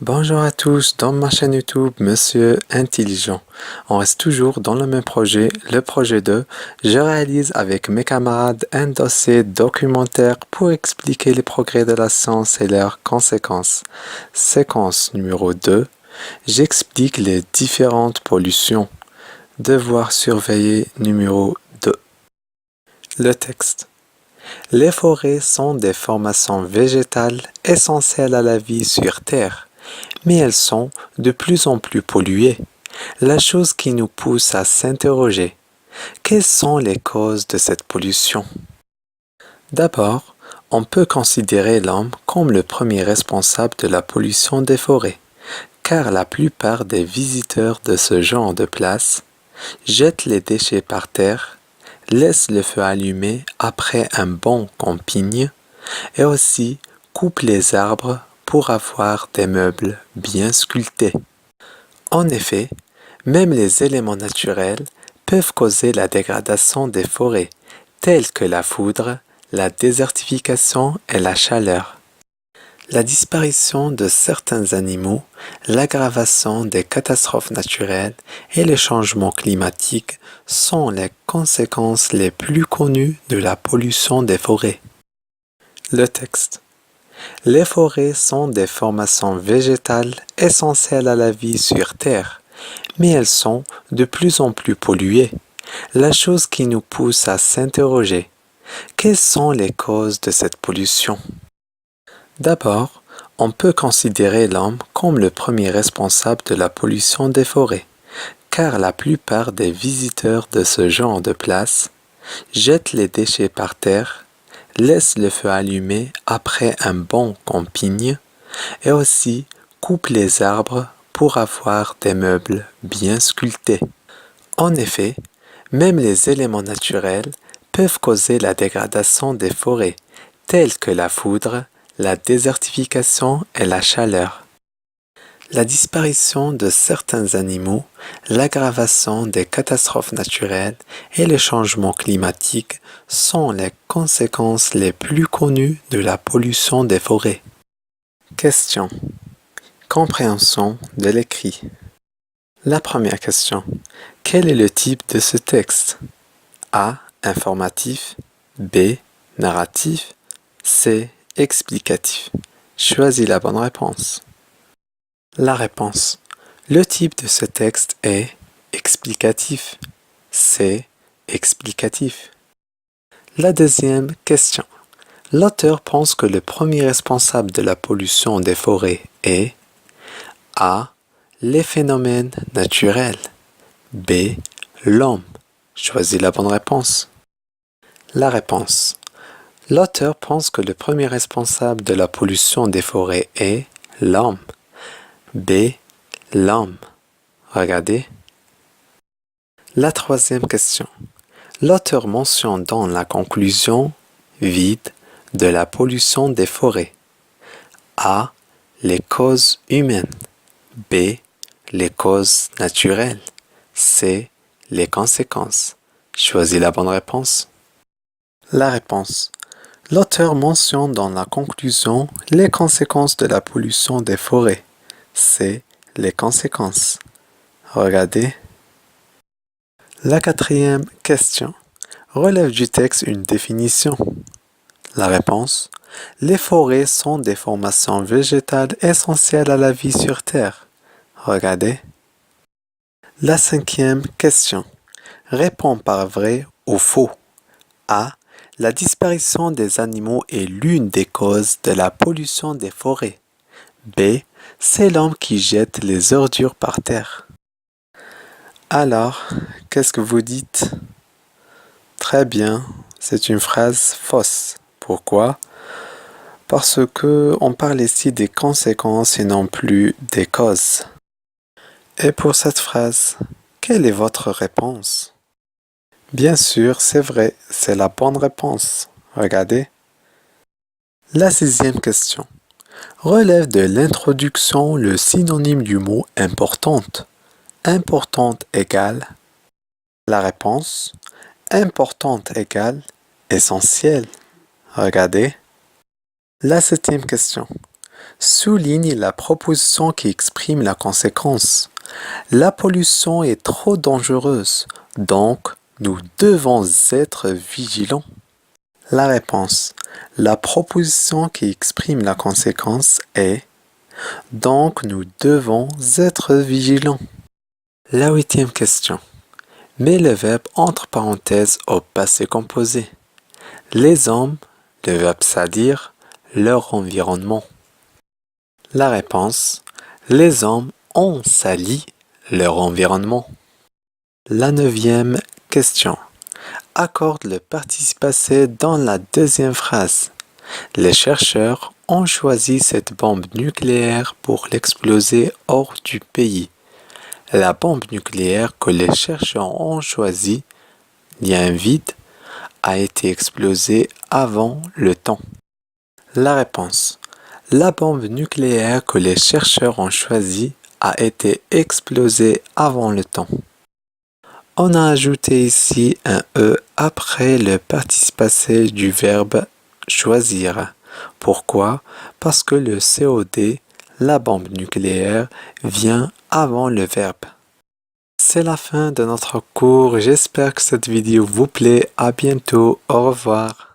Bonjour à tous, dans ma chaîne YouTube Monsieur Intelligent. On reste toujours dans le même projet, le projet 2. Je réalise avec mes camarades un dossier documentaire pour expliquer les progrès de la science et leurs conséquences. Séquence numéro 2. J'explique les différentes pollutions. Devoir surveiller numéro 2. Le texte. Les forêts sont des formations végétales essentielles à la vie sur Terre, mais elles sont de plus en plus polluées. La chose qui nous pousse à s'interroger, quelles sont les causes de cette pollution? D'abord, on peut considérer l'homme comme le premier responsable de la pollution des forêts, car la plupart des visiteurs de ce genre de place jettent les déchets par terre, laissent le feu allumé après un bon camping et aussi coupent les arbres pour avoir des meubles bien sculptés. En effet, même les éléments naturels peuvent causer la dégradation des forêts, tels que la foudre, la désertification et la chaleur. La disparition de certains animaux, l'aggravation des catastrophes naturelles et les changements climatiques sont les conséquences les plus connues de la pollution des forêts. Le texte. Les forêts sont des formations végétales essentielles à la vie sur Terre, mais elles sont de plus en plus polluées. La chose qui nous pousse à s'interroger, quelles sont les causes de cette pollution? D'abord, on peut considérer l'homme comme le premier responsable de la pollution des forêts, car la plupart des visiteurs de ce genre de place jettent les déchets par terre, laissent le feu allumé après un bon camping et aussi coupent les arbres pour avoir des meubles bien sculptés. En effet, même les éléments naturels peuvent causer la dégradation des forêts, tels que la foudre, la désertification et la chaleur. La disparition de certains animaux, l'aggravation des catastrophes naturelles et les changements climatiques sont les conséquences les plus connues de la pollution des forêts. Question. Compréhension de l'écrit. La première question. Quel est le type de ce texte? A. Informatif. B. Narratif. C. Explicatif. Choisis la bonne réponse. La réponse. Le type de ce texte est explicatif. C. Explicatif. La deuxième question. L'auteur pense que le premier responsable de la pollution des forêts est A. Les phénomènes naturels. B. L'homme. Choisis la bonne réponse. La réponse. L'auteur pense que le premier responsable de la pollution des forêts est l'homme. B. L'homme. Regardez. La troisième question. L'auteur mentionne dans la conclusion vide de la pollution des forêts A. Les causes humaines. B. Les causes naturelles. C. Les conséquences. Choisis la bonne réponse. La réponse. L'auteur mentionne dans la conclusion les conséquences de la pollution des forêts. C. Les conséquences. Regardez. La quatrième question. Relève du texte une définition. La réponse. Les forêts sont des formations végétales essentielles à la vie sur Terre. Regardez. La cinquième question. Réponds par vrai ou faux. A. La disparition des animaux est l'une des causes de la pollution des forêts. B. C'est l'homme qui jette les ordures par terre. Alors, qu'est-ce que vous dites? Très bien, c'est une phrase fausse. Pourquoi? Parce que on parle ici des conséquences et non plus des causes. Et pour cette phrase, quelle est votre réponse? Bien sûr, c'est vrai, c'est la bonne réponse. Regardez. La sixième question. Relève de l'introduction le synonyme du mot importante. Importante égale. La réponse. Importante égale essentielle. Regardez. La septième question. Souligne la proposition qui exprime la conséquence. La pollution est trop dangereuse, donc nous devons être vigilants. La réponse. La proposition qui exprime la conséquence est donc nous devons être vigilants. La 8e question. Mets le verbe entre parenthèses au passé composé. Les hommes, le verbe salir, leur environnement. La réponse. Les hommes ont sali leur environnement. La 9e question. Accorde le participe passé dans la deuxième phrase. Les chercheurs ont choisi cette bombe nucléaire pour l'exploser hors du pays. La bombe nucléaire que les chercheurs ont choisie, il y a un vide, a été explosée avant le temps. La réponse. La bombe nucléaire que les chercheurs ont choisie a été explosée avant le temps. On a ajouté ici un E après le participe passé du verbe choisir. Pourquoi? Parce que le COD, la bombe nucléaire, vient avant le verbe. C'est la fin de notre cours. J'espère que cette vidéo vous plaît. À bientôt. Au revoir.